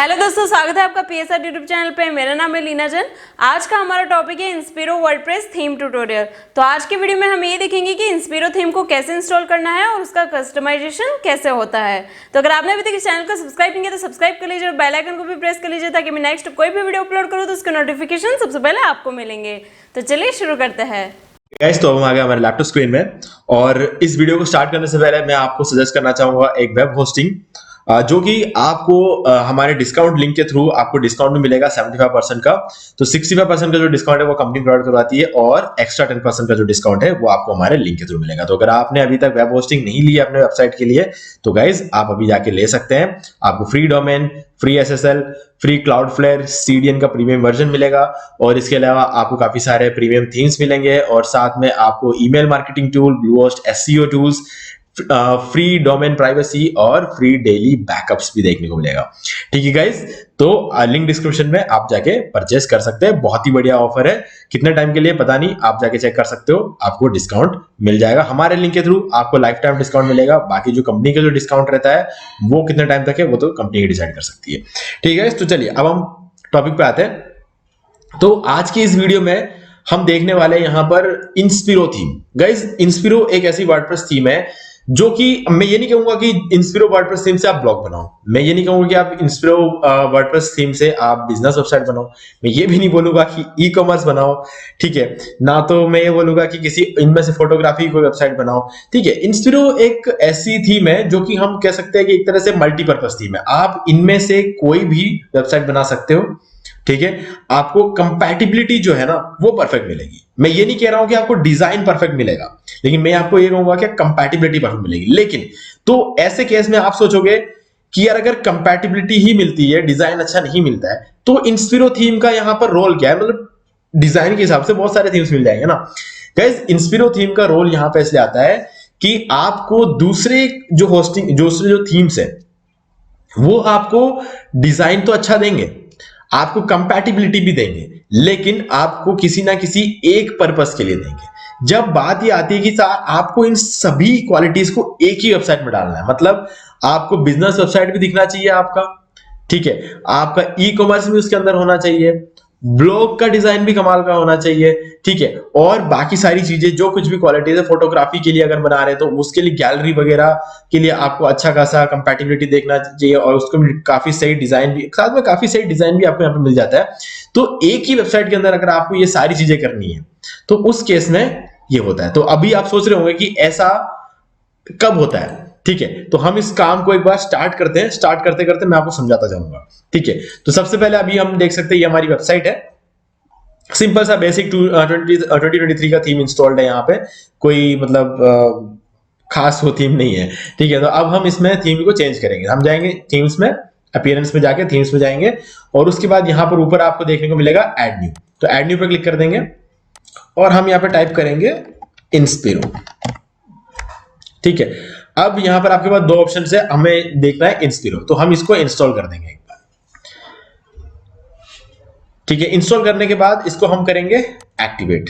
Hello दोस्तों, स्वागत है आपका पीएसआर यूट्यूब चैनल पे। मेरा नाम है लीना जैन। आज का हमारा टॉपिक है इंस्पिरो वर्डप्रेस थीम ट्यूटोरियल। तो आज की वीडियो में हम ये देखेंगे कि इंस्पिरो थीम को कैसे इंस्टॉल करना है और उसका कस्टमाइजेशन कैसे होता है। तो अगर आपने अभी तक इस चैनल को सब्सक्राइब नहीं किया तो सब्सक्राइब कर लीजिए और बेल आइकन को भी प्रेस कर लीजिए ताकि मैं नेक्स्ट कोई भी वीडियो अपलोड करूँ तो उसके नोटिफिकेशन सबसे पहले आपको मिलेंगे। तो चलिए शुरू करते हैं। गाइस, तो हम आ गए हमारे लैपटॉप स्क्रीन में और इस वीडियो को स्टार्ट करने से पहले मैं आपको सजेस्ट करना चाहूंगा एक वेब होस्टिंग जो कि आपको हमारे डिस्काउंट लिंक के थ्रू आपको डिस्काउंट भी मिलेगा 75% का। तो 65% का जो डिस्काउंट है वो कंपनी प्रोवाइड करवाती है और एक्स्ट्रा 10% का जो डिस्काउंट है वो आपको हमारे लिंक के थ्रू मिलेगा। तो अगर आपने अभी तक वेब होस्टिंग नहीं ली है अपने वेबसाइट के लिए तो गाइज आप अभी जाके ले सकते हैं। आपको free domain, free SSL, free Cloudflare, CDN का प्रीमियम वर्जन मिलेगा और इसके अलावा आपको काफी सारे प्रीमियम थीम्स मिलेंगे और साथ में आपको email marketing tool, Bluehost SEO tools, free domain privacy और फ्री डेली बैकअप्स भी देखने को मिलेगा। ठीक है गाइस, तो लिंक डिस्क्रिप्शन में आप जाके परचेस कर सकते हैं। बहुत ही बढ़िया ऑफर है, कितने टाइम के लिए पता नहीं, आप जाके चेक कर सकते हो। आपको डिस्काउंट मिल जाएगा हमारे लिंक के थ्रू, आपको लाइफ टाइम डिस्काउंट मिलेगा। बाकी जो कंपनी का जो डिस्काउंट रहता है वो कितने टाइम तक है वो तो कंपनी ही डिसाइड कर सकती है। ठीक है, तो चलिए अब हम टॉपिक पे आते हैं। तो आज की इस वीडियो में हम देखने वाले हैं यहाँ पर इंस्पिरो थीम। गाइस, इंस्पिरो एक ऐसी वर्डप्रेस थीम है जो कि मैं ये नहीं कहूंगा कि इंस्पिरो वर्डप्रेस थीम से आप ब्लॉग बनाओ, मैं ये नहीं कहूंगा कि आप इंस्पिरो वर्डप्रेस थीम से आप बिजनेस वेबसाइट बनाओ, मैं ये भी नहीं बोलूंगा कि ई कॉमर्स बनाओ। ठीक है ना, तो मैं ये बोलूंगा कि किसी इनमें से फोटोग्राफी कोई वेबसाइट बनाओ। ठीक है, इंस्पिरो एक ऐसी थीम है जो कि हम कह सकते हैं कि एक तरह से मल्टीपर्पज थीम है। आप इनमें से कोई भी वेबसाइट बना सकते हो। ठीक है, आपको कंपैटिबिलिटी जो है ना वो परफेक्ट मिलेगी। मैं ये नहीं कह रहा हूं कि आपको डिजाइन परफेक्ट मिलेगा, लेकिन मैं आपको ये कहूंगा कि कंपैटिबिलिटी परफेक्ट मिलेगी। लेकिन तो ऐसे केस में आप सोचोगे कि यार अगर कंपैटिबिलिटी ही मिलती है, डिजाइन अच्छा नहीं मिलता है, तो इंस्पिरो थीम का यहां पर रोल क्या है? मतलब डिजाइन के हिसाब से बहुत सारे थीम्स मिल जाएंगे ना। गाइस, इंस्पिरो थीम का रोल यहां पर इसलिए आता है कि आपको दूसरे जो होस्टिंग जो थीम्स है वो आपको डिजाइन तो अच्छा देंगे, आपको कंपैटिबिलिटी भी देंगे, लेकिन आपको किसी ना किसी एक पर्पस के लिए देंगे। जब बात ये आती है कि आपको इन सभी क्वालिटीज को एक ही वेबसाइट में डालना है, मतलब आपको बिजनेस वेबसाइट भी दिखना चाहिए आपका, ठीक है, आपका ई कॉमर्स भी उसके अंदर होना चाहिए, ब्लॉग का डिजाइन भी कमाल का होना चाहिए, ठीक है, और बाकी सारी चीजें जो कुछ भी क्वालिटीज है, फोटोग्राफी के लिए अगर बना रहे हैं तो उसके लिए गैलरी वगैरह के लिए आपको अच्छा खासा कंपैटिबिलिटी देखना चाहिए और उसको भी काफी सही डिजाइन भी, साथ में काफी सही डिजाइन भी आपको यहाँ पे मिल जाता है। तो एक ही वेबसाइट के अंदर अगर आपको ये सारी चीजें करनी है तो उस केस में ये होता है। तो अभी आप सोच रहे होंगे कि ऐसा कब होता है। ठीक है, तो हम इस काम को एक बार स्टार्ट करते हैं। स्टार्ट करते करते मैं आपको समझाता जाऊंगा। ठीक है, तो सबसे पहले अभी हम देख सकते हैं ये हमारी वेबसाइट है। सिंपल सा बेसिक 2023 का थीम इंस्टॉल्ड है यहाँ पे, कोई मतलब खास वो थीम नहीं है। ठीक है, तो अब हम इसमें थीम को चेंज करेंगे। हम जाएंगे थीम्स में, अपीयरेंस में जाके थीम्स में जाएंगे और उसके बाद यहाँ पर ऊपर आपको देखने को मिलेगा ऐड न्यू। तो ऐड न्यू पे क्लिक कर देंगे और हम यहाँ पे टाइप करेंगे इंस्पिरो। ठीक है, अब यहाँ पर आपके पास दो ऑप्शन है, हमें देखना है इंस्पिरो, तो हम इसको इंस्टॉल कर देंगे एक बार। ठीक है, इंस्टॉल करने के बाद इसको हम करेंगे एक्टिवेट।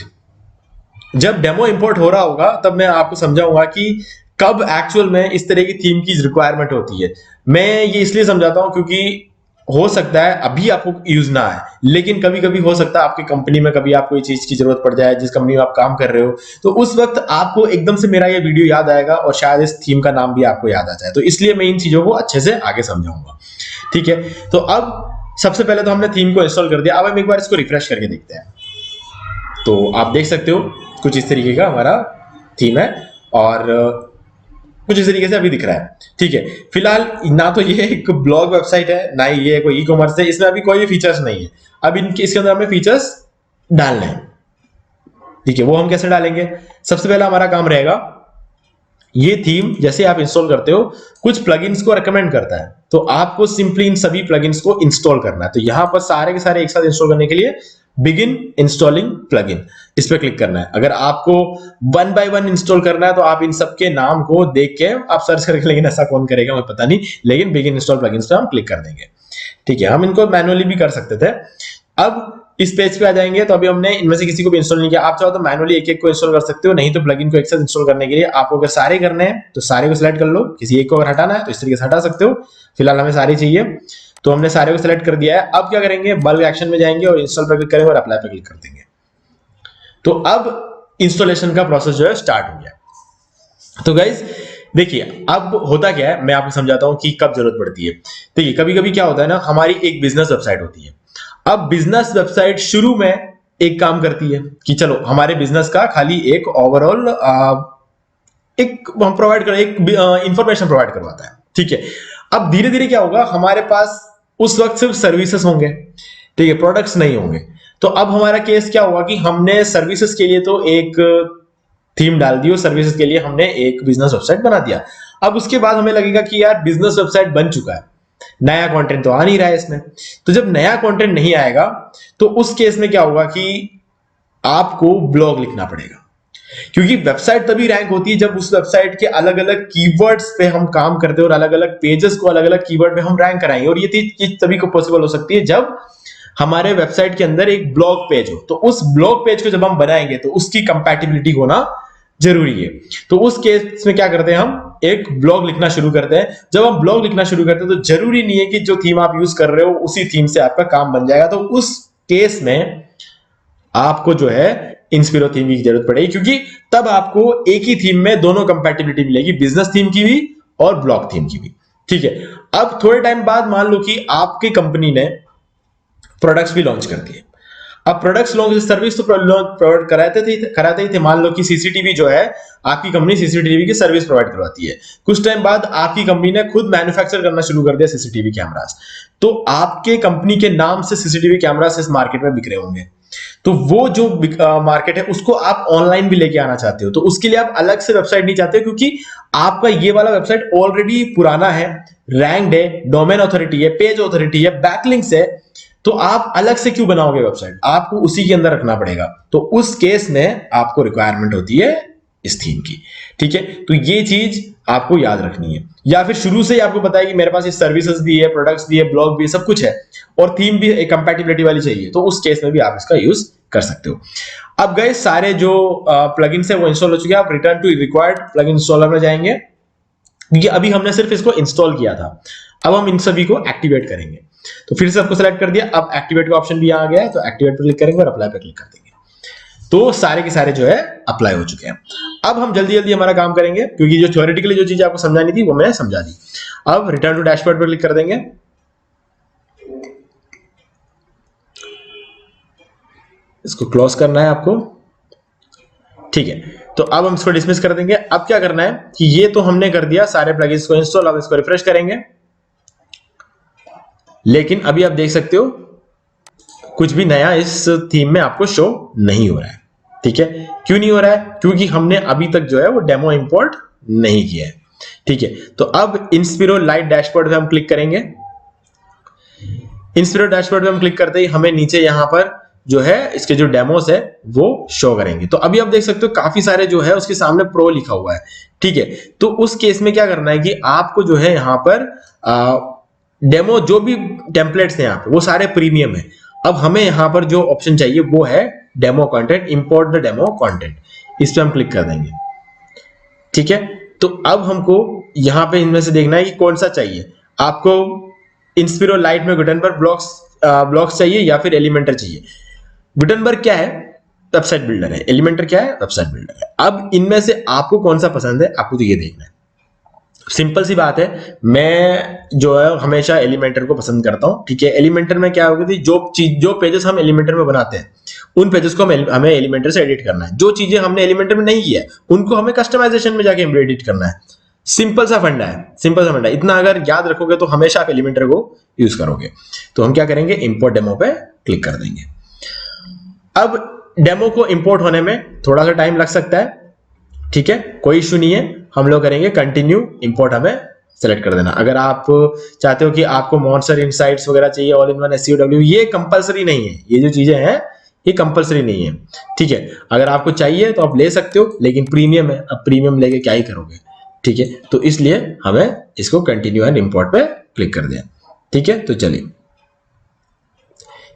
जब डेमो इंपोर्ट हो रहा होगा तब मैं आपको समझाऊंगा कि कब एक्चुअल में इस तरह की थीम की रिक्वायरमेंट होती है। मैं ये इसलिए समझाता हूं क्योंकि हो सकता है अभी आपको यूज ना आए, लेकिन कभी कभी हो सकता है आपकी कंपनी में कभी आपको ये चीज की जरूरत पड़ जाए, जिस कंपनी में आप काम कर रहे हो, तो उस वक्त आपको एकदम से मेरा ये वीडियो याद आएगा और शायद इस थीम का नाम भी आपको याद आ जाए। तो इसलिए मैं इन चीजों को अच्छे से आगे समझाऊंगा। ठीक है, तो अब सबसे पहले तो हमने थीम को इंस्टॉल कर दिया। अब हम एक बार इसको रिफ्रेश करके देखते हैं। तो आप देख सकते हो कुछ इस तरीके का हमारा थीम है और कुछ इस तरीके से अभी दिख रहा है। ठीक है, फिलहाल ना तो ये एक ब्लॉग वेबसाइट है ना ही ये कोई ई कॉमर्स है, इसमें अभी कोई फीचर्स नहीं है। अब इसके अंदर हमें फीचर्स डालने हैं। ठीक है, वो हम कैसे डालेंगे? सबसे पहला हमारा काम रहेगा, ये थीम जैसे आप इंस्टॉल करते हो कुछ प्लगइन्स को रेकमेंड करता है, तो आपको सिंपली इन सभी प्लगइन्स को इंस्टॉल करना है। तो यहां पर सारे के सारे एक साथ इंस्टॉल करने के लिए बिगिन इंस्टॉलिंग प्लगइन, इस पर क्लिक करना है। अगर आपको वन बाय वन इंस्टॉल करना है तो आप इन सबके नाम को देख के आप सर्च करके, लेकिन ऐसा कौन करेगा मुझे पता नहीं, लेकिन बिगिन इंस्टॉल प्लगइन्स पे हम क्लिक कर देंगे। ठीक है, हम इनको मैनुअली भी कर सकते थे। अब इस पेज पे आ जाएंगे तो अभी हमने इनमें से किसी को भी इंस्टॉल नहीं किया। आप चाहो तो मैनुअली एक एक को इंस्टॉल कर सकते हो, नहीं तो प्लगइन को एक साथ इंस्टॉल करने के लिए आपको अगर सारे करने हैं तो सारे को सिलेक्ट कर लो, किसी एक को अगर हटाना है तो इस तरीके से हटा सकते हो। फिलहाल हमें सारे चाहिए। तो हमने सारे को सिलेक्ट कर दिया है। अब क्या करेंगे, बल्क एक्शन में जाएंगे और इंस्टॉल पर क्लिक करेंगे और अप्लाई पर क्लिक कर देंगे। तो अब इंस्टॉलेशन का प्रोसेस जो है स्टार्ट हो गया। तो गाइज देखिए अब होता क्या है, मैं आपको समझाता हूं कि कब जरूरत पड़ती है। देखिए कभी कभी क्या होता है ना, हमारी एक बिजनेस वेबसाइट होती है। अब बिजनेस वेबसाइट शुरू में एक काम करती है कि चलो हमारे बिजनेस का खाली एक ओवरऑल एक हम प्रोवाइड कर एक इंफॉर्मेशन प्रोवाइड करवाता है, ठीक है। अब धीरे धीरे क्या होगा, हमारे पास उस वक्त सिर्फ सर्विसेज होंगे, ठीक है, प्रोडक्ट्स नहीं होंगे। तो अब हमारा केस क्या हुआ कि हमने सर्विसेज के लिए तो एक थीम डाल दी और सर्विसेज के लिए हमने एक बिजनेस वेबसाइट बना दिया। अब उसके बाद हमें लगेगा कि यार बिजनेस वेबसाइट बन चुका है, नया कंटेंट तो आ नहीं रहा है इसमें। तो जब नया कंटेंट नहीं आएगा तो उस केस में क्या होगा कि आपको ब्लॉग लिखना पड़ेगा, क्योंकि वेबसाइट तभी रैंक होती है जब उस वेबसाइट के अलग अलग कीवर्ड्स पे हम काम करते हैं और अलग अलग पेजेस को अलग अलग कीवर्ड पे हम रैंक कराएंगे। और ये चीज तभी को पॉसिबल हो सकती है जब हमारे वेबसाइट के अंदर एक ब्लॉग पेज हो। तो उस ब्लॉग पेज को जब हम बनाएंगे तो उसकी कंपैटिबिलिटी होना जरूरी है। तो उस केस में क्या करते हैं, हम एक ब्लॉग लिखना शुरू करते हैं। जब हम ब्लॉग लिखना शुरू करते हैं तो जरूरी नहीं है कि जो थीम आप यूज कर रहे हो उसी थीम से आपका काम बन जाएगा। तो उस केस में आपको जो है इंस्पिरो थीम की जरूरत पड़ेगी, क्योंकि तब आपको एक ही थीम में दोनों कंपैटिबिलिटी मिलेगी, बिजनेस थीम की भी और ब्लॉग थीम की भी, ठीक है। अब थोड़े टाइम बाद मान लो कि आपकी कंपनी ने प्रोडक्ट्स भी लॉन्च कर दिए। अब प्रोडक्ट्स लॉन्च सर्विस तो प्रोवाइड कराते ही थे। मान लो कि सीसीटीवी जो है, आपकी कंपनी सीसीटीवी की सर्विस प्रोवाइड करवाती है। कुछ टाइम बाद आपकी कंपनी ने खुद मैन्युफैक्चर करना शुरू कर दिया सीसीटीवी कैमरास। तो आपके कंपनी के नाम से सीसीटीवी कैमरास इस मार्केट में बिक रहे होंगे। तो वो जो मार्केट है उसको आप ऑनलाइन भी लेके आना चाहते हो, तो उसके लिए आप अलग से वेबसाइट नहीं चाहते, क्योंकि आपका ये वाला वेबसाइट ऑलरेडी पुराना है, रैंक्ड है, डोमेन अथॉरिटी है, पेज अथॉरिटी है, बैकलिंक्स है। तो आप अलग से क्यों बनाओगे वेबसाइट, आपको उसी के अंदर रखना पड़ेगा। तो उस केस में आपको रिक्वायरमेंट होती है इस थीम की, ठीक है। तो ये चीज आपको याद रखनी है। या फिर शुरू से ही आपको पता है कि मेरे पास ये सर्विसेज भी है, प्रोडक्ट्स भी है, ब्लॉग भी है, सब कुछ है और थीम भी एक कंपैटिबिलिटी वाली चाहिए, तो उस केस में भी आप इसका यूज कर सकते हो। अब गए सारे जो प्लगइन्स है वो इंस्टॉल हो चुके हैं। आप return to required plugin installer में जाएंगे, क्योंकि अभी हमने सिर्फ इसको इंस्टॉल किया था। अब हम इन सभी को एक्टिवेट करेंगे। तो फिर से आपको सेलेक्ट कर दिया, अब एक्टिवेट का ऑप्शन भी आ गया है, तो एक्टिवेट पर क्लिक करेंगे और अप्लाई पर क्लिक कर देंगे। तो सारे के सारे जो है अप्लाई हो चुके हैं। अब हम जल्दी जल्दी हमारा काम करेंगे, क्योंकि जो थ्योरेटिकली जो चीज आपको समझानी थी वो मैंने समझा दी। अब रिटर्न टू डैशबोर्ड पर क्लिक कर देंगे। इसको क्लोज करना है आपको, ठीक है। तो अब हम इसको डिसमिस कर देंगे। अब क्या करना है कि ये तो हमने कर दिया सारे प्लगइन्स को इंस्टॉल। अब इसको रिफ्रेश करेंगे, लेकिन अभी आप देख सकते हो कुछ भी नया इस थीम में आपको शो नहीं हो रहा है, ठीक है। क्यों नहीं हो रहा है, क्योंकि हमने अभी तक जो है वो डेमो इंपोर्ट नहीं किया है, ठीक है। तो अब इंस्पिरो लाइट डैशबोर्ड पे हम क्लिक करेंगे। इंस्पिरो डैशबोर्ड पे हम क्लिक करते ही हमें नीचे यहां पर जो है इसके जो डेमोस है वो शो करेंगे। तो अभी आप देख सकते हो काफी सारे जो है उसके सामने प्रो लिखा हुआ है, ठीक है। तो उस केस में क्या करना है कि आपको जो है यहां पर डेमो जो भी टेम्पलेट्स हैं यहाँ पे वो सारे प्रीमियम है। अब हमें यहां पर जो ऑप्शन चाहिए वो है demo content, import the demo content. इस पे हम क्लिक कर देंगे, ठीक है। तो अब हमको यहां पे इनमें से देखना है कि कौन सा चाहिए आपको। इंस्पिरो लाइट में गुटेनबर्ग ब्लॉक्स चाहिए या फिर एलिमेंटर चाहिए। गुटेनबर्ग क्या है, वेबसाइट बिल्डर है। एलिमेंटर क्या है, वेबसाइट बिल्डर है। अब इनमें से आपको कौन सा पसंद है, आपको तो ये देखना है। सिंपल सी बात है, मैं जो है हमेशा एलिमेंटर को पसंद करता हूं, ठीक है। एलिमेंटर में क्या होगी, जो पेजेस हम एलिमेंटर में बनाते हैं उन पेजेस को हमें एलिमेंटर से एडिट करना है। जो चीजें हमने एलिमेंटर में नहीं किया है उनको हमें कस्टमाइजेशन में जाके एडिट करना है। सिंपल सा फंडा है, सिंपल सा फंडा। इतना अगर याद रखोगे तो हमेशा आप एलिमेंटर को यूज करोगे। तो हम क्या करेंगे, इंपोर्ट डेमो पे क्लिक कर देंगे। अब डेमो को इंपोर्ट होने में थोड़ा सा टाइम लग सकता है, ठीक है, कोई इश्यू नहीं है। हम लोग करेंगे कंटिन्यू इंपोर्ट, हमें सेलेक्ट कर देना। अगर आप चाहते हो कि आपको मॉन्स्टर इनसाइट्स वगैरह चाहिए, ऑल इन वन एसईओडब्ल्यू, ये कंपलसरी नहीं है। ये जो चीजें हैं ये कंपलसरी नहीं है, ठीक है। अगर आपको चाहिए तो आप ले सकते हो, लेकिन प्रीमियम है, अब प्रीमियम लेके क्या ही करोगे, ठीक है। तो इसलिए हमें इसको कंटिन्यू एंड इंपोर्ट पे क्लिक कर दें, ठीक है। तो चलिए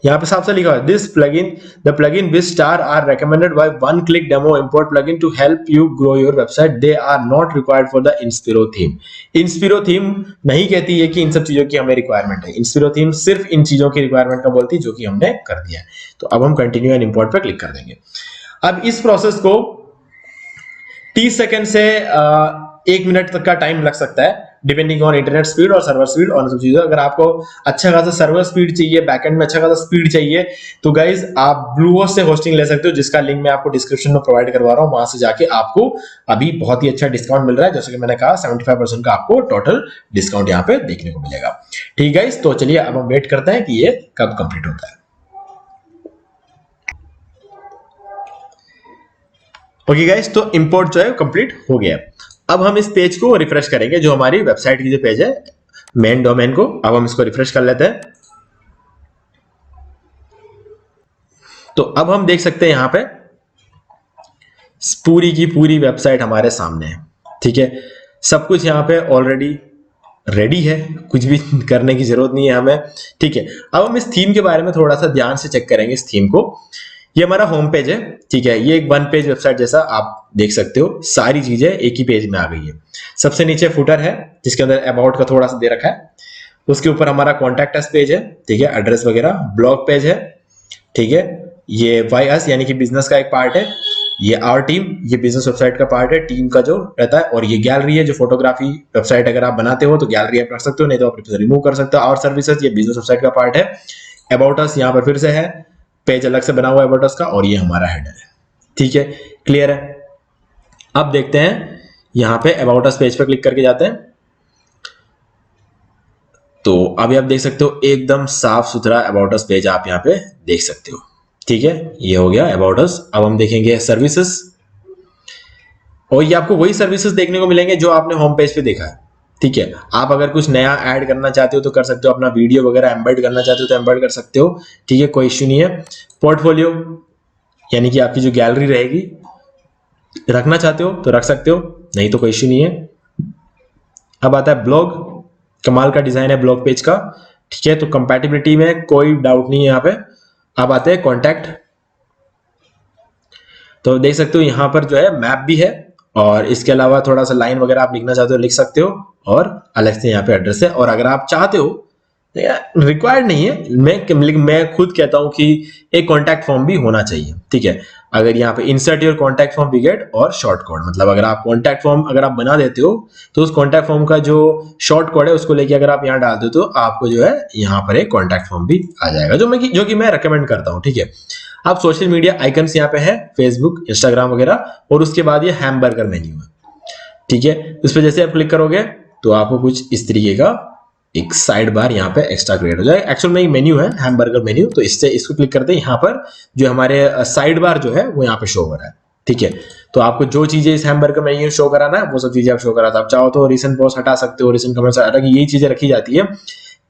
यहाँ पे साफ साफ लिखा हुआ है this plugin the plugin which star are recommended by one click demo import plugin to help you grow your website, they are not required for the Inspiro theme. Inspiro theme नहीं कहती है कि इन सब चीजों की हमें रिक्वायरमेंट है, इंस्पिरो theme सिर्फ इन चीजों की रिक्वायरमेंट का बोलती है जो कि हमने कर दिया है। तो अब हम कंटिन्यू एंड इंपोर्ट पे क्लिक कर देंगे। अब इस प्रोसेस को 30 सेकंड से 1 मिनट तक का टाइम लग सकता है डिपेंडिंग ऑन इंटरनेट स्पीड और सर्वर स्पीड और सब चीजें। अगर आपको अच्छा खासा सर्वर स्पीड चाहिए, बैकएंड में अच्छा खासा स्पीड चाहिए, तो गाइज आप ब्लूहोस्ट से होस्टिंग ले सकते हो, जिसका लिंक मैं आपको डिस्क्रिप्शन में प्रोवाइड करवा रहा हूं। वहां से जाके आपको अभी बहुत ही अच्छा डिस्काउंट मिल रहा है, जैसे कि मैंने कहा 75% का आपको टोटल डिस्काउंट यहाँ पे देखने को मिलेगा। ठीक है, तो चलिए अब हम वेट करते हैं कि ये कब कंप्लीट होता है। ओके गाइस, तो इंपोर्ट जो है कंप्लीट हो गया। अब हम इस पेज को रिफ्रेश करेंगे, जो हमारी वेबसाइट की जो पेज है मेन डोमेन को। अब हम इसको रिफ्रेश कर लेते हैं। तो अब हम देख सकते हैं यहां पे पूरी की पूरी वेबसाइट हमारे सामने है। ठीक है, सब कुछ यहां पे ऑलरेडी रेडी है, कुछ भी करने की जरूरत नहीं है हमें। ठीक है, अब हम इस थीम के बारे में थोड़ा सा ध्यान से चेक करेंगे इस थीम को। ये हमारा होम पेज है। ठीक है, ये एक वन पेज वेबसाइट जैसा आप देख सकते हो, सारी चीजें एक ही पेज में आ गई है। सबसे नीचे फुटर है जिसके अंदर अबाउट का थोड़ा सा दे रखा है। उसके ऊपर हमारा कॉन्टैक्ट अस पेज है, ठीक है, एड्रेस वगैरह। ब्लॉग पेज है, ठीक है, ये वाई अस यानी कि बिजनेस का एक पार्ट है। ये आवर टीम, ये बिजनेस वेबसाइट का पार्ट है, टीम का जो रहता है। और ये गैलरी है, जो फोटोग्राफी वेबसाइट अगर आप बनाते हो तो गैलरी आप रख सकते हो, नहीं तो आप रिमूव कर सकते हो। आवर सर्विसेज, ये बिजनेस वेबसाइट का पार्ट है। अबाउट अस यहाँ पर फिर से है, पेज अलग से बना हुआ है अबाउट अस का, और ये हमारा हेडर है। ठीक है, क्लियर है। अब देखते हैं यहां पे अबाउट अस पेज पे क्लिक करके जाते हैं। तो अभी आप देख सकते हो एकदम साफ सुथरा अबाउट अस पेज आप यहां पे देख सकते हो। ठीक है, ये हो गया अबाउट अस। अब हम देखेंगे सर्विसेज, और ये आपको वही सर्विसेज देखने को मिलेंगे जो आपने होम पेज पे देखा है। ठीक है, आप अगर कुछ नया ऐड करना चाहते हो तो कर सकते हो, अपना वीडियो वगैरह एम्बेड करना चाहते हो तो एम्बेड कर सकते हो। ठीक है, कोई इश्यू नहीं है। पोर्टफोलियो यानी कि आपकी जो गैलरी रहेगी, रखना चाहते हो तो रख सकते हो, नहीं तो कोई इश्यू नहीं है। अब आता है ब्लॉग, कमाल का डिजाइन है ब्लॉग पेज का। ठीक है, तो कंपैटिबिलिटी में कोई डाउट नहीं है यहाँ पे। अब आते हैं कॉन्टैक्ट, तो देख सकते हो यहाँ पर जो है मैप भी है, और इसके अलावा थोड़ा सा लाइन वगैरह आप लिखना चाहते हो लिख सकते हो, और अलग से यहाँ पे एड्रेस है। और अगर आप चाहते हो, रिक्वायर्ड नहीं है, मैं खुद कहता हूं कि एक कॉन्टैक्ट फॉर्म भी होना चाहिए। ठीक है, अगर यहाँ पे insert your contact form we get और शॉर्ट कोड, मतलब अगर आप कॉन्टैक्ट फॉर्म अगर आप बना देते हो तो उस कॉन्टैक्ट फॉर्म का जो शॉर्ट कोड है उसको लेके अगर आप यहाँ डाल दो तो आपको जो है यहाँ पर एक कॉन्टैक्ट फॉर्म भी आ जाएगा, जो कि मैं रेकमेंड करता हूँ। ठीक है, आप सोशल मीडिया आइकन्स यहाँ पे है, फेसबुक, इंस्टाग्राम वगैरह, और उसके बाद ये हैमबर्गर मेन्यू है। ठीक है, उस पर जैसे आप क्लिक करोगे तो आपको कुछ इस तरीके का एक साइड बार यहाँ पे एक्स्ट्रा क्रिएट हो जाए। एक्चुअल में एक मेन्यू है हैमबर्गर मेन्यू, तो इससे इसको क्लिक करते हैं यहाँ पर जो हमारे साइड बार जो है वो यहाँ पे शो हो रहा है। ठीक है, तो आपको जो चीजें इस हैमबर्गर मेन्यू शो कराना है वो सब चीजें आप शो कराते हो। आप चाहो तो रिसेंट पोस्ट हटा सकते हो, रिसेंट कमेंट्स हटा के यही चीजें रखी जाती है।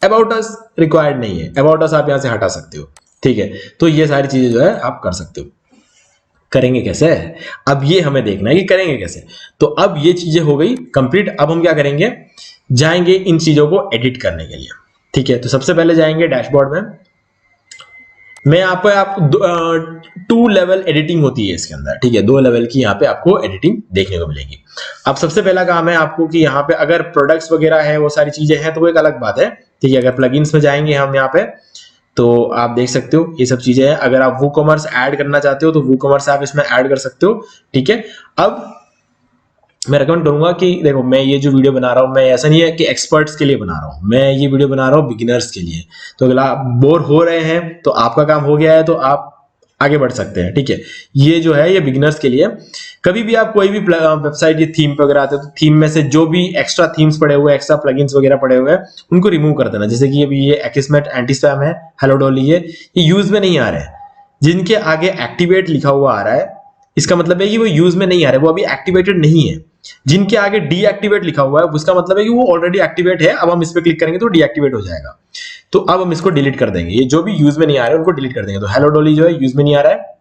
अबाउट अस रिक्वायर्ड नहीं है, अबाउट अस आप यहाँ से हटा सकते हो। ठीक है, तो ये सारी चीजें जो है आप कर सकते हो। करेंगे कैसे, अब ये हमें देखना है कि करेंगे कैसे। तो अब ये चीजें हो गई कंप्लीट। अब हम क्या करेंगे, जाएंगे इन चीजों को एडिट करने के लिए। ठीक है, तो सबसे पहले जाएंगे डैशबोर्ड में। मैं यहाँ पे आपको 2 लेवल एडिटिंग होती है इसके अंदर। ठीक है, 2 लेवल की यहाँ पे आपको एडिटिंग देखने को मिलेगी। अब सबसे पहला काम है आपको कि यहाँ पे अगर प्रोडक्ट्स वगैरह है वो सारी चीजें हैं तो वो एक अलग बात है। ठीक है, अगर प्लगइन्स में जाएंगे हम यहाँ पे तो आप देख सकते हो ये सब चीजें हैं। अगर आप वूकॉमर्स ऐड करना चाहते हो तो वूकॉमर्स आप इसमें ऐड कर सकते हो। ठीक है, अब मैं रेकमेंड करूंगा कि देखो, मैं ये जो वीडियो बना रहा हूँ, मैं ऐसा नहीं है कि एक्सपर्ट्स के लिए बना रहा हूँ, मैं ये वीडियो बना रहा हूँ बिगिनर्स के लिए। तो अगर आप बोर हो रहे हैं तो आपका काम हो गया है तो आप आगे बढ़ सकते हैं। ठीक है, ये जो है ये बिगिनर्स के लिए। कभी भी आप कोई भी वेबसाइट ये थीम पे अगर आते हो तो थीम में से जो भी एक्स्ट्रा थीम्स पड़े हुए, एक्स्ट्रा प्लगइन्स वगैरह पड़े हुए हैं उनको रिमूव कर देना। जैसे कि अभी ये एक्समेट एंटी स्पैम है, हेलो डॉली, ये यूज में नहीं आ रहे हैं। जिनके आगे एक्टिवेट लिखा हुआ आ रहा है इसका मतलब है कि वो यूज में नहीं आ रहे, वो अभी एक्टिवेटेड नहीं है। जिनके आगे डीएक्टिवेट लिखा हुआ है उसका मतलब है कि वो ऑलरेडी एक्टिवेट है। अब हम इस पे क्लिक करेंगे तो डीएक्टिवेट हो जाएगा। तो अब हम इसको डिलीट कर देंगे, ये जो भी यूज में नहीं आ रहे हैं उनको डिलीट कर देंगे। तो हेलो डॉली जो है यूज में नहीं आ रहा है,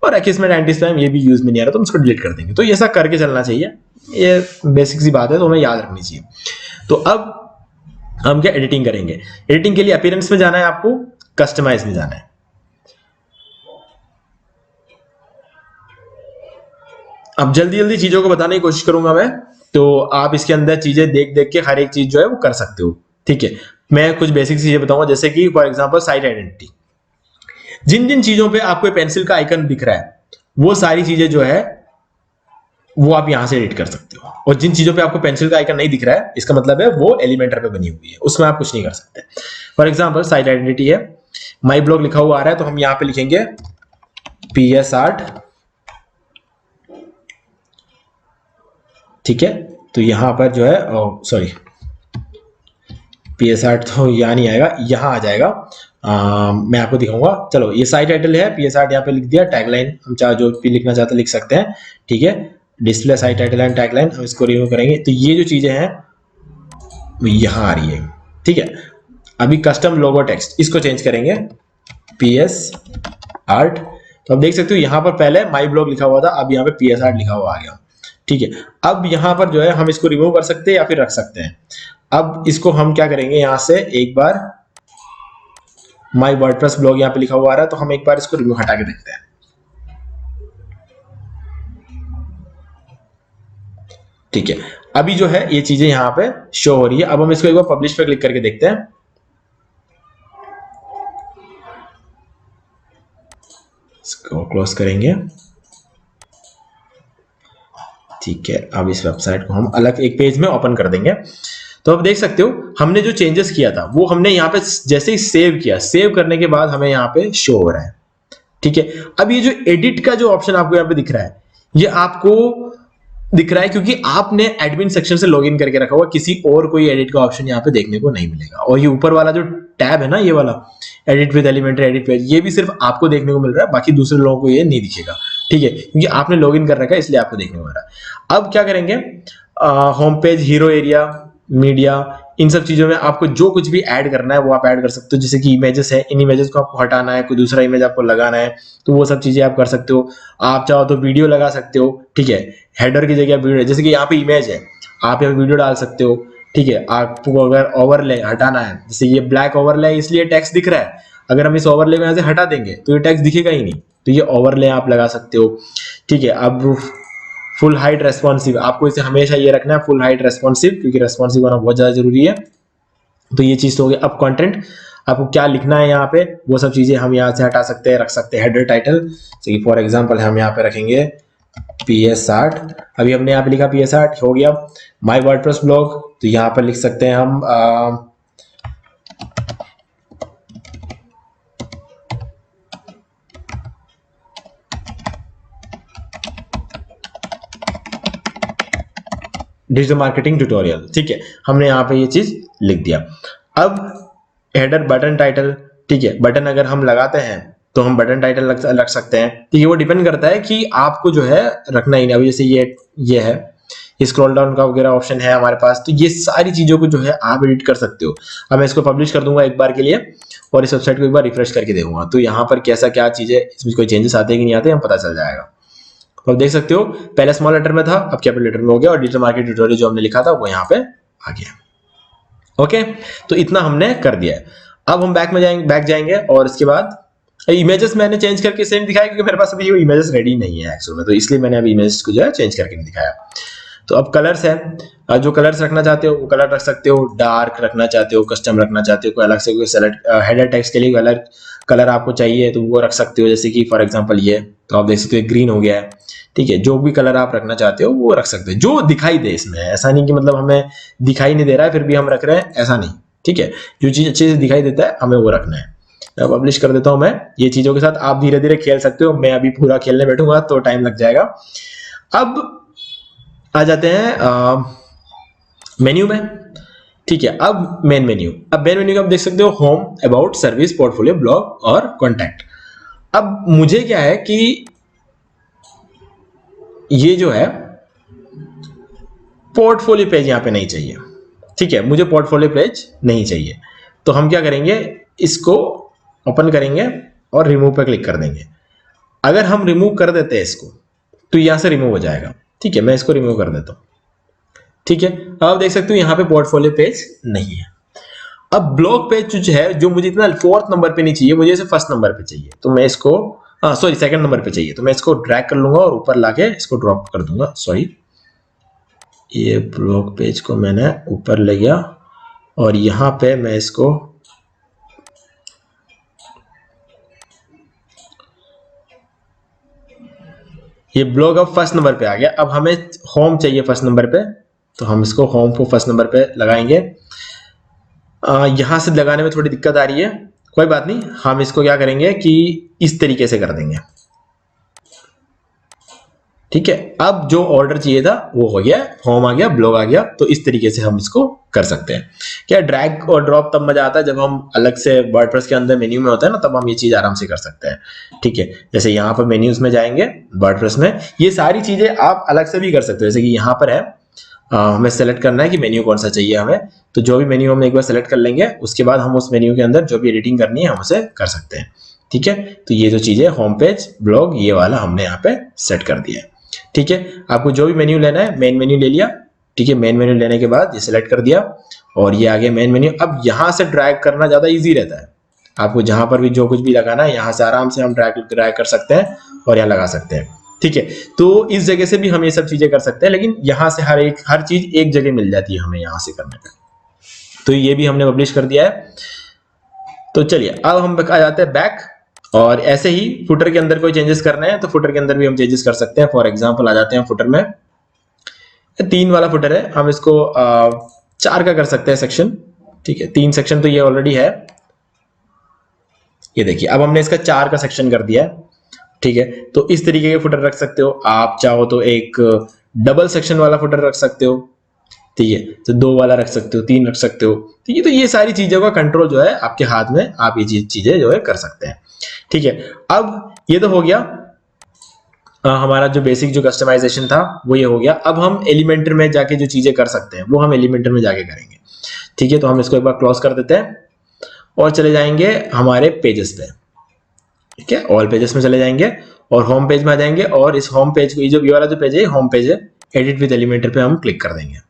और एक्समेट एंटी स्पैम ये भी यूज में नहीं आ रहा, तो हम इसको डिलीट कर देंगे। तो ये ऐसा करके चलना चाहिए, ये बेसिक सी बात है, तो हमें याद रखनी चाहिए। तो अब हम क्या एडिटिंग करेंगे। एडिटिंग के लिए अपीयरेंस में जाना है आपको। कस्टमाइज में जाना है। अब जल्दी जल्दी चीजों को बताने की कोशिश करूंगा मैं, तो आप इसके अंदर चीजें देख देख के हर एक चीज जो है वो कर सकते हो। ठीक है, मैं कुछ बेसिक चीजें बताऊंगा, जैसे कि फॉर एग्जांपल साइट आइडेंटिटी। जिन जिन चीजों पे आपको पेंसिल का आइकन दिख रहा है वो सारी चीजें जो है वो आप यहां से एडिट कर सकते हो, और जिन चीजों पे आपको पेंसिल का आइकन नहीं दिख रहा है इसका मतलब है वो एलिमेंटर पे बनी हुई है, उसमें आप कुछ नहीं कर सकते। फॉर एग्जांपल साइट आइडेंटिटी है, माई ब्लॉग लिखा हुआ आ रहा है, तो हम यहां पे लिखेंगे PS आर्ट। ठीक है, तो यहां पर जो है सॉरी PS आर्ट तो यहां नहीं आएगा, यहां आ जाएगा। मैं आपको दिखाऊंगा। चलो ये साइट टाइटल है, PS आर्ट यहाँ पे लिख दिया। टैगलाइन हम चाहे जो भी लिखना चाहते लिख सकते हैं। ठीक है, display site title and tagline, हम इसको रिमूव करेंगे। तो ये जो चीजें हैं वो यहां आ रही है। ठीक है, अभी कस्टम लोगो टेक्स्ट इसको चेंज करेंगे PS आर्ट। तो आप देख सकते हो यहाँ पर पहले माई ब्लॉग लिखा हुआ था, अब यहाँ पे PS आर्ट लिखा हुआ आ गया। ठीक है, अब यहाँ पर जो है हम इसको रिमूव कर सकते हैं या फिर रख सकते हैं। अब इसको हम क्या करेंगे, यहां से एक बार माई वर्डप्रेस ब्लॉग यहाँ पे लिखा हुआ आ रहा है, तो हम एक बार इसको रिमूव हटा के देखते हैं। ठीक है, अभी जो है ये चीजें यहाँ पे शो हो रही है। अब हम इसको एक बार पब्लिश पे क्लिक करके देखते हैं। इसको क्लोज करेंगे। ठीक है, अब इस वेबसाइट को हम अलग एक पेज में ओपन कर देंगे। तो आप देख सकते हो हमने जो चेंजेस किया था वो हमने यहाँ पे जैसे ही सेव किया, सेव करने के बाद हमें यहाँ पे शो हो रहा है। ठीक है, अब ये जो एडिट का जो ऑप्शन आपको यहाँ पे दिख रहा है, ये आपको दिख रहा है क्योंकि आपने एडमिन सेक्शन से लॉगिन करके रखा हुआ, किसी और कोई एडिट का ऑप्शन यहाँ पे देखने को नहीं मिलेगा। और ये ऊपर वाला जो टैब है ना, ये वाला edit with Elementor edit page, ये भी सिर्फ आपको देखने को मिल रहा है, बाकी दूसरे लोगों को ये नहीं दिखेगा। ठीक है, क्योंकि आपने लॉगिन कर रखा है इसलिए आपको देखने को मिल रहा है। अब क्या करेंगे, home page, hero area, media, इन सब चीजों में आपको जो कुछ भी ऐड करना है वो आप ऐड कर सकते हो। जैसे कि इमेजेस है, इन इमेजेस को आपको हटाना है, कोई दूसरा इमेज आपको लगाना है, तो वो सब चीजें आप कर सकते हो। आप चाहो तो वीडियो लगा सकते हो। ठीक है, हेडर की जगह वीडियो, जैसे कि यहाँ पे इमेज है, आप यहाँ वीडियो डाल सकते हो। ठीक है, आपको अगर ओवरले हटाना है, जैसे ये ब्लैक ओवरले इसलिए टेक्स्ट दिख रहा है, अगर हम इस ओवरले को यहाँ से हटा देंगे तो ये टेक्स्ट दिखेगा ही नहीं, तो ये ओवरले आप लगा सकते हो। ठीक है, अब फुल हाइट रेस्पॉन्सिव, आपको इसे हमेशा ये रखना है फुल हाइट रेस्पॉन्सिव, क्योंकि रेस्पॉन्सिव होना बहुत ज्यादा जरूरी है। तो ये चीज तो हो गई। अब कंटेंट आपको क्या लिखना है यहाँ पे, वो सब चीजें हम यहाँ से हटा सकते हैं, रख सकते हैं। हेडर टाइटल, जैसे फॉर एग्जांपल हम यहाँ पे रखेंगे PS आर्ट। अभी हमने यहाँ पे लिखा PS आर्ट, हो गया। माई वर्डप्रेस ब्लॉग, तो यहाँ पर लिख सकते हैं हम डिजिटल मार्केटिंग ट्यूटोरियल। ठीक है, हमने यहाँ पे ये चीज लिख दिया। अब हेडर बटन टाइटल, ठीक है, बटन अगर हम लगाते हैं तो हम बटन टाइटल रख सकते हैं। ठीक है, वो डिपेंड करता है कि आपको जो है रखना ही नहीं। अभी जैसे ये है, स्क्रॉल डाउन का वगैरह ऑप्शन है हमारे पास, तो ये सारी चीजों को जो है आप एडिट कर सकते हो। अब मैं इसको पब्लिश कर दूंगा एक बार के लिए, और इस वेबसाइट को एक बार रिफ्रेश करके देखूंगा, तो यहाँ पर कैसा क्या चीज है, इसमें कोई चेंजेस आते हैं कि नहीं आते, हम पता चल जाएगा। तो आप देख सकते हो पहले स्मॉल लेटर में था, अब कैपिटल लेटर में हो गया, और डिजिटल मार्केट ट्यूटोरियल जो हमने लिखा था वो यहाँ पे आ गया। ओके, तो इतना हमने कर दिया है। अब हम बैक जाएंगे और इसके बाद इमेजेस मैंने चेंज करके सेंड दिखाया, क्योंकि मेरे पास अभी वो इमेजेस रेडी नहीं है एक्चुअल में, तो इसलिए मैंने अभी इमेजेस को जो है चेंज करके नहीं दिखाया। तो अब कलर्स है, जो कलर्स रखना चाहते हो वो कलर रख सकते हो, डार्क रखना चाहते हो, कस्टम रखना चाहते हो, कोई अलग से कोई सेलेक्ट हेडर टेक्स्ट के लिए अलग कलर आपको चाहिए तो वो रख सकते हो। जैसे कि फॉर एग्जांपल ये, तो आप देख सकते हो ग्रीन हो गया है। ठीक है, जो भी कलर आप रखना चाहते हो वो रख सकते हो, जो दिखाई दे इसमें। ऐसा नहीं कि मतलब हमें दिखाई नहीं दे रहा है फिर भी हम रख रहे हैं, ऐसा नहीं। ठीक है, जो चीज अच्छे से दिखाई देता है हमें वो रखना है। पब्लिश कर देता हूं मैं ये चीजों के साथ, आप धीरे धीरे खेल सकते हो, मैं अभी पूरा खेलने बैठूंगा तो टाइम लग जाएगा। अब आ जाते हैं मेन्यू में। ठीक है, अब मेन मेन्यू का आप देख सकते हो home, about, service, portfolio, blog और कॉन्टैक्ट। अब मुझे क्या है कि ये जो है पोर्टफोलियो पेज यहां पे नहीं चाहिए। ठीक है, मुझे पोर्टफोलियो पेज नहीं चाहिए, तो हम क्या करेंगे, इसको ओपन करेंगे और रिमूव पे क्लिक कर देंगे। अगर हम रिमूव कर देते हैं इसको तो यहां से रिमूव हो जाएगा। ठीक है, मैं इसको रिमूव कर देता हूं। ठीक है, अब आप देख सकते हो यहां पे पोर्टफोलियो पेज नहीं है। अब ब्लॉग पेज जो है, जो मुझे इतना 4th नंबर पे नहीं चाहिए, मुझे इसे 1st नंबर पे चाहिए, तो मैं इसको सॉरी 2nd नंबर पे चाहिए, तो मैं इसको ड्रैग कर लूंगा और ऊपर लाके इसको ड्रॉप कर दूंगा। सॉरी, ये ब्लॉग पेज को मैंने ऊपर ले गया और यहाँ पे मैं इसको ये ब्लॉग अब 1st नंबर पे आ गया। अब हमें होम चाहिए 1st नंबर पे, तो हम इसको होम को 1st नंबर पे लगाएंगे। यहां से लगाने में थोड़ी दिक्कत आ रही है, कोई बात नहीं, हम इसको क्या करेंगे कि इस तरीके से कर देंगे। ठीक है, अब जो ऑर्डर चाहिए था वो हो गया, होम आ गया, ब्लॉग आ गया, तो इस तरीके से हम इसको कर सकते हैं। क्या ड्रैग और ड्रॉप तब मजा आता है जब हम अलग से वर्डप्रेस के अंदर मेन्यू में होता है ना, तब हम ये चीज आराम से कर सकते हैं। ठीक है, जैसे यहाँ पर मेन्यूज में जाएंगे वर्डप्रेस में, ये सारी चीजें आप अलग से भी कर सकते हो। जैसे कि यहाँ पर है, हमें सेलेक्ट करना है कि मेन्यू कौन सा चाहिए हमें, तो जो भी मेन्यू हम एक बार सेलेक्ट कर लेंगे, उसके बाद हम उस मेन्यू के अंदर जो भी एडिटिंग करनी है हम उसे कर सकते हैं। ठीक है, तो ये जो चीजें होम पेज, ब्लॉग, ये वाला हमने यहाँ पे सेट कर दिया है। ठीक है, आपको जो भी मेन्यू लेना है, मेन मेन्यू ले लिया। ठीक है, मेन मेन्यू लेने के बाद ये सेलेक्ट कर दिया और ये आ गया मेन मेन्यू। अब यहाँ से ड्रैग करना ज्यादा इजी रहता है, आपको जहां पर भी जो कुछ भी लगाना है यहाँ से आराम से हम ड्रैग कर सकते हैं और यहाँ लगा सकते हैं। ठीक है, तो इस जगह से भी हम ये सब चीजें कर सकते हैं, लेकिन यहाँ से हर चीज एक जगह मिल जाती है हमें यहाँ से करने पे। तो ये भी हमने पब्लिश कर दिया है। तो चलिए अब हम आ जाते हैं बैक, और ऐसे ही फुटर के अंदर कोई चेंजेस करने हैं तो फुटर के अंदर भी हम चेंजेस कर सकते हैं। फॉर एग्जांपल आ जाते हैं फुटर में, 3 वाला फुटर है, हम इसको 4 का कर सकते हैं सेक्शन। ठीक है, 3 सेक्शन तो ये ऑलरेडी है, ये देखिए अब हमने इसका 4 का सेक्शन कर दिया है। ठीक है, तो इस तरीके के फुटर रख सकते हो। आप चाहो तो एक डबल सेक्शन वाला फुटर रख सकते हो। ठीक है, तो 2 वाला रख सकते हो, 3 रख सकते हो। ठीक है, तो ये सारी चीजों का कंट्रोल जो है आपके हाथ में, आप ये चीजें जो है कर सकते हैं। ठीक है, अब ये तो हो गया हमारा जो बेसिक जो कस्टमाइजेशन था वो ये हो गया। अब हम एलिमेंटर में जाके जो चीजें कर सकते हैं वो हम एलिमेंटर में जाके करेंगे। ठीक है, तो हम इसको एक बार क्लोज कर देते हैं और चले जाएंगे हमारे पेजेस पे। ठीक है, ऑल पेजेस में चले जाएंगे और होम पेज में आ जाएंगे, और इस होम पेज को, ये वाला जो पेज है होम पेज है, एडिट विद एलिमेंटर पे हम क्लिक कर देंगे।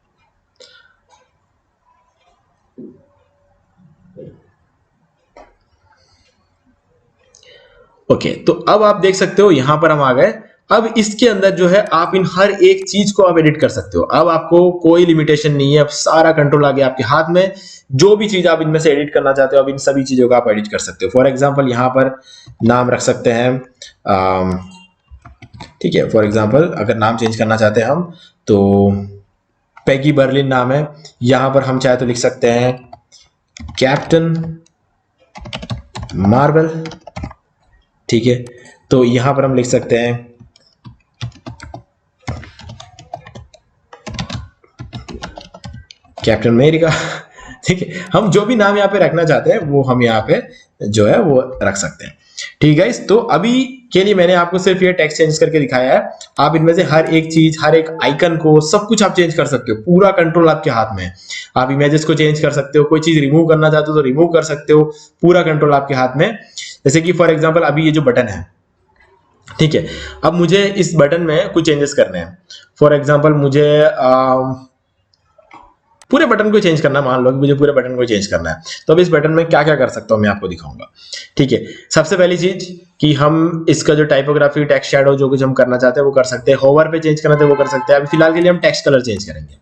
ओके, तो अब आप देख सकते हो यहां पर हम आ गए। अब इसके अंदर जो है आप इन हर एक चीज को आप एडिट कर सकते हो। अब आपको कोई लिमिटेशन नहीं है, अब सारा कंट्रोल आ गया आपके हाथ में। जो भी चीज आप इनमें से एडिट करना चाहते हो, अब इन सभी चीजों का आप एडिट कर सकते हो। फॉर एग्जांपल यहाँ पर नाम रख सकते हैं, ठीक है, फॉर एग्जांपल अगर नाम चेंज करना चाहते हैं हम, तो पैगी बर्लिन नाम है, यहां पर हम चाहे तो लिख सकते हैं कैप्टन मार्वल। ठीक है, तो यहां पर हम लिख सकते हैं कैप्टन अमेरिका। ठीक है, हम जो भी नाम यहाँ पे रखना चाहते हैं वो हम यहाँ पे जो है वो रख सकते हैं। ठीक है, तो अभी के लिए मैंने आपको सिर्फ ये टेक्स्ट चेंज करके दिखाया है। आप इनमें से हर एक चीज, हर एक आइकन को, सब कुछ आप चेंज कर सकते हो। पूरा कंट्रोल आपके हाथ में है। आप इमेजेस को चेंज कर सकते हो, कोई चीज रिमूव करना चाहते हो तो रिमूव कर सकते हो। पूरा कंट्रोल आपके हाथ में। जैसे कि फॉर एग्जाम्पल अभी ये जो बटन है, ठीक है, अब मुझे इस बटन में कुछ चेंजेस करने हैं। फॉर एग्जाम्पल मुझे पूरे बटन को चेंज करना, मान लो कि मुझे पूरे बटन को चेंज करना है, तो अब इस बटन में क्या क्या कर सकता हूं मैं आपको दिखाऊंगा। ठीक है, सबसे पहली चीज कि हम इसका जो टाइपोग्राफी, टेक्स्ट शैडो, जो कुछ हम करना चाहते हैं वो कर सकते हैं। होवर पे चेंज करना है वो कर सकते हैं। अभी फिलहाल के लिए हम टेक्स्ट कलर चेंज करेंगे।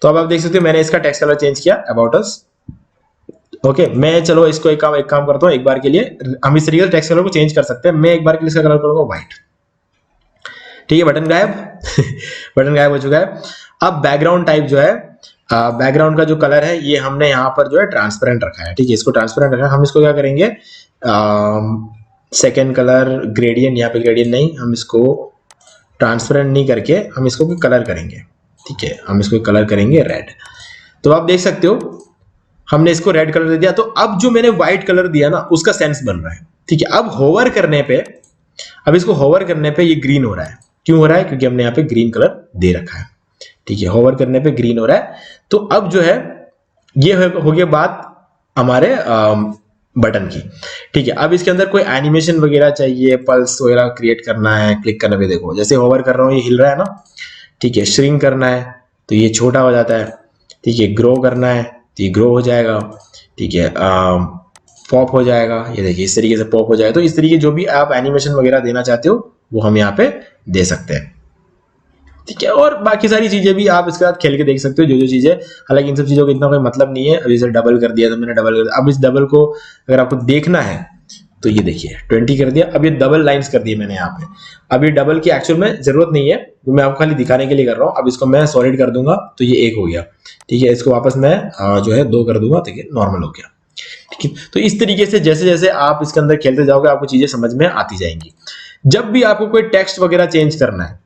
तो अब आप देख सकते हो मैंने इसका टेक्स्ट कलर चेंज किया, अबाउट अस। ओके, मैं चलो इसको एक काम करता हूँ। एक बार के लिए हम इस तरीके से टेक्स्ट कलर को चेंज कर सकते हैं। मैं एक बार के लिए इसका कलर करूंगा व्हाइट। ठीक है, बटन गायब। बटन गायब हो चुका है। अब बैकग्राउंड टाइप जो है, बैकग्राउंड का जो कलर है ये हमने यहाँ पर जो है ट्रांसपेरेंट रखा है। ठीक है, इसको ट्रांसपेरेंट रखा है। हम इसको क्या करेंगे, सेकेंड कलर ग्रेडियंट, यहाँ पे ग्रेडियंट नहीं, हम इसको ट्रांसपेरेंट नहीं करके हम इसको कलर करेंगे। ठीक है, हम इसको कलर करेंगे रेड। तो आप देख सकते हो हमने इसको रेड कलर दे दिया। तो अब जो मैंने व्हाइट कलर दिया ना, उसका सेंस बन रहा है। ठीक है, अब होवर करने पे, अब इसको होवर करने पे ये ग्रीन हो रहा है। क्यों हो रहा है? क्योंकि हमने यहाँ पे ग्रीन कलर दे रखा है। ठीक है, होवर करने पे ग्रीन हो रहा है। तो अब जो है ये हो गया बात हमारे बटन की। ठीक है, अब इसके अंदर कोई एनिमेशन वगैरह चाहिए, पल्स वगैरह क्रिएट करना है, क्लिक करने पे देखो जैसे होवर कर रहा हूँ ये हिल रहा है ना। ठीक है, श्रिंक करना है तो ये छोटा हो जाता है। ठीक है, ग्रो करना है तो ये ग्रो हो जाएगा। ठीक है, पॉप हो जाएगा, ये देखिए इस तरीके से पॉप हो जाएगा। तो इस तरीके जो भी आप एनिमेशन वगैरह देना चाहते हो वो हम यहाँ पे दे सकते हैं, ठीक है। और बाकी सारी चीजें भी आप इसके साथ खेल के देख सकते हो, जो चीजें, हालांकि इन सब चीजों का इतना कोई मतलब नहीं है। अब जैसे डबल कर दिया तो मैंने डबल कर दिया, अब इस डबल को अगर आपको देखना है तो ये देखिए 20 कर दिया, अब ये डबल लाइंस कर दिए मैंने यहाँ पे। अब ये डबल की एक्चुअल में जरूरत नहीं है, वो मैं आपको खाली दिखाने के लिए कर रहा हूँ। अब इसको मैं सॉलिड कर दूंगा तो ये 1 हो गया, ठीक है। इसको वापस मैं जो है 2 कर दूंगा, ठीक है, नॉर्मल हो गया, ठीक है। तो इस तरीके से जैसे जैसे आप इसके अंदर खेलते जाओगे आपको चीजें समझ में आती जाएंगी। जब भी आपको कोई टेक्स्ट वगैरह चेंज करना है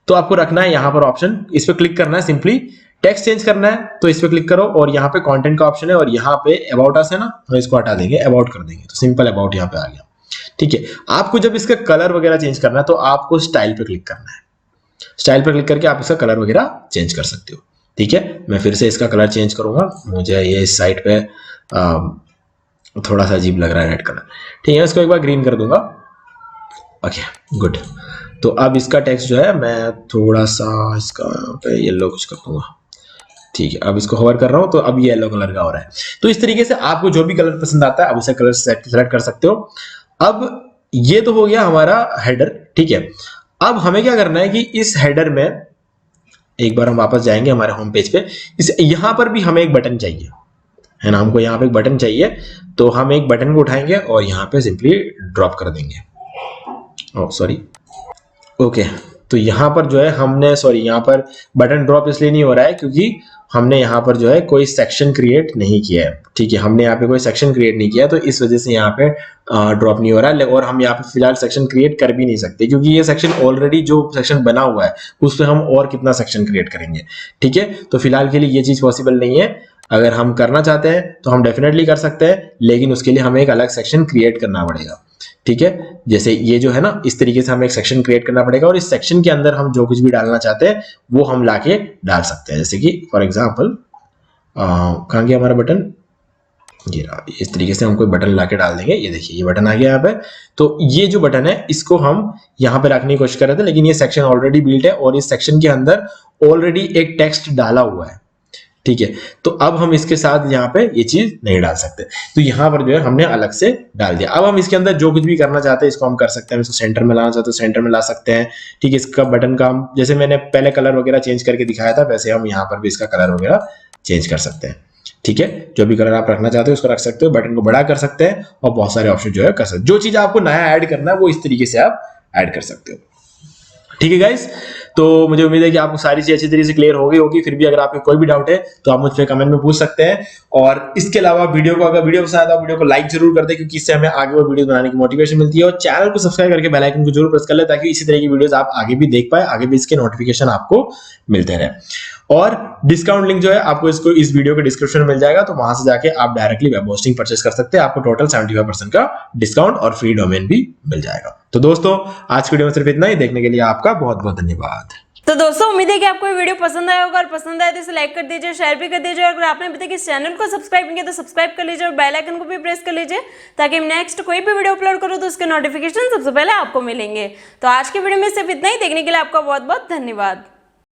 तो आपको रखना है यहाँ पर ऑप्शन, इस पर क्लिक करना है, सिंपली टेक्स्ट चेंज करना है तो इस पर क्लिक करो और यहाँ पे कंटेंट का ऑप्शन है और यहाँ पे अबाउट अस है ना, तो इसको हटा देंगे, अबाउट कर देंगे, तो सिंपल अबाउट यहाँ पे आ गया, ठीक है। आपको जब इसका कलर वगैरह चेंज करना है तो आपको स्टाइल पे क्लिक करना है, स्टाइल पे क्लिक करके आप इसका कलर वगैरह चेंज कर सकते हो, ठीक है। मैं फिर से इसका कलर चेंज करूंगा, मुझे ये इस साइड पे थोड़ा सा अजीब लग रहा है रेड कलर, ठीक है। इसको एक बार ग्रीन कर दूंगा, ओके गुड। तो अब इसका टेक्स्ट जो है मैं थोड़ा सा इसका पे येलो कुछ कर दूंगा, ठीक है। अब इसको होवर कर रहा हूं तो अब ये येलो कलर का हो रहा है। तो इस तरीके से आपको जो भी कलर पसंद आता है आप उसे कलर सेलेक्ट कर सकते हो। अब ये तो हो गया हमारा हेडर, ठीक है। अब हमें क्या करना है कि इस हेडर में एक बार हम वापस जाएंगे हमारे होम पेज पे, इस यहां पर भी हमें एक बटन चाहिए, है ना, हमको यहाँ पे एक बटन चाहिए। तो हम एक बटन को उठाएंगे और यहाँ पे सिंपली ड्रॉप कर देंगे, ओह सॉरी, ओके। तो यहाँ पर जो है हमने, सॉरी, यहाँ पर बटन ड्रॉप इसलिए नहीं हो रहा है क्योंकि हमने यहाँ पर जो है कोई सेक्शन क्रिएट नहीं किया है, ठीक है। हमने यहाँ पे कोई सेक्शन क्रिएट नहीं किया तो इस वजह से यहाँ पे ड्रॉप नहीं हो रहा है। और हम यहाँ पे फिलहाल सेक्शन क्रिएट कर भी नहीं सकते क्योंकि ये सेक्शन ऑलरेडी जो सेक्शन बना हुआ है उस पर हम और कितना सेक्शन क्रिएट करेंगे, ठीक है। तो फिलहाल के लिए ये चीज पॉसिबल नहीं है। अगर हम करना चाहते हैं तो हम डेफिनेटली कर सकते हैं, लेकिन उसके लिए हमें एक अलग सेक्शन क्रिएट करना पड़ेगा, ठीक है। जैसे ये जो है ना, इस तरीके से हमें एक सेक्शन क्रिएट करना पड़ेगा और इस सेक्शन के अंदर हम जो कुछ भी डालना चाहते हैं वो हम लाके डाल सकते हैं। जैसे कि फॉर एग्जांपल कहाँ गया हमारा बटन, ये रहा, इस तरीके से हम कोई बटन लाके डाल देंगे। ये देखिए ये बटन आ गया यहाँ पे। तो ये जो बटन है इसको हम यहाँ पे रखने की कोशिश कर रहे थे, लेकिन ये सेक्शन ऑलरेडी बिल्ट है और इस सेक्शन के अंदर ऑलरेडी एक टेक्स्ट डाला हुआ है, ठीक है। तो अब हम इसके साथ यहाँ पे ये चीज नहीं डाल सकते, तो यहाँ पर जो है हमने अलग से डाल दिया। अब हम इसके अंदर जो कुछ भी करना चाहते हैं इसको हम कर सकते हैं। इसको सेंटर में लाना चाहते हैं सेंटर में ला सकते हैं, ठीक है। इसका बटन का हम, जैसे मैंने पहले कलर वगैरह चेंज करके दिखाया था, वैसे हम यहाँ पर भी इसका कलर वगैरह चेंज कर सकते हैं, ठीक है। जो भी कलर आप रखना चाहते हो उसको रख सकते हो, बटन को बड़ा कर सकते हैं और बहुत सारे ऑप्शन जो है कर सकते हो। जो चीज आपको नया ऐड करना है वो इस तरीके से आप ऐड कर सकते हो, ठीक है गाइस। तो मुझे उम्मीद है कि आपको सारी चीज अच्छी तरीके से क्लियर हो गई होगी। फिर भी अगर आपको कोई भी डाउट है तो आप मुझसे कमेंट में पूछ सकते हैं। और इसके अलावा वीडियो को, अगर वीडियो पसंद आता है वीडियो को लाइक जरूर कर दे, क्योंकि इससे हमें आगे वो वीडियो बनाने की मोटिवेशन मिलती है। और चैनल को सब्सक्राइब करके बेल आइकन को जरूर प्रेस कर ले ताकि इसी तरह की वीडियोस आप आगे भी देख पाए, आगे भी इसके नोटिफिकेशन आपको मिलते रहे। और डिस्काउंट लिंक जो है आपको इस वीडियो के डिस्क्रिप्शन में मिल जाएगा, तो वहां से जाके आप डायरेक्टली वेब होस्टिंग परचेस कर सकते हैं। आपको टोटल 75% का डिस्काउंट और फ्री डोमेन भी मिल जाएगा। तो दोस्तों आज की वीडियो में सिर्फ इतना ही। देखने के लिए आपका बहुत बहुत धन्यवाद। तो दोस्तों उम्मीद है कि आपको ये वीडियो पसंद आया होगा, और पसंद आए तो इसे लाइक कर दीजिए, शेयर भी कर दीजिए। और अगर आपने अभी तक इस चैनल को सब्सक्राइब नहीं किया तो सब्सक्राइब कर लीजिए और बेल आइकन को भी प्रेस कर लीजिए ताकि मैं नेक्स्ट कोई भी वीडियो अपलोड करूँ तो उसके नोटिफिकेशन सबसे पहले आपको मिलेंगे। तो आज की वीडियो में सिर्फ इतना ही। देखने के लिए आपका बहुत बहुत धन्यवाद।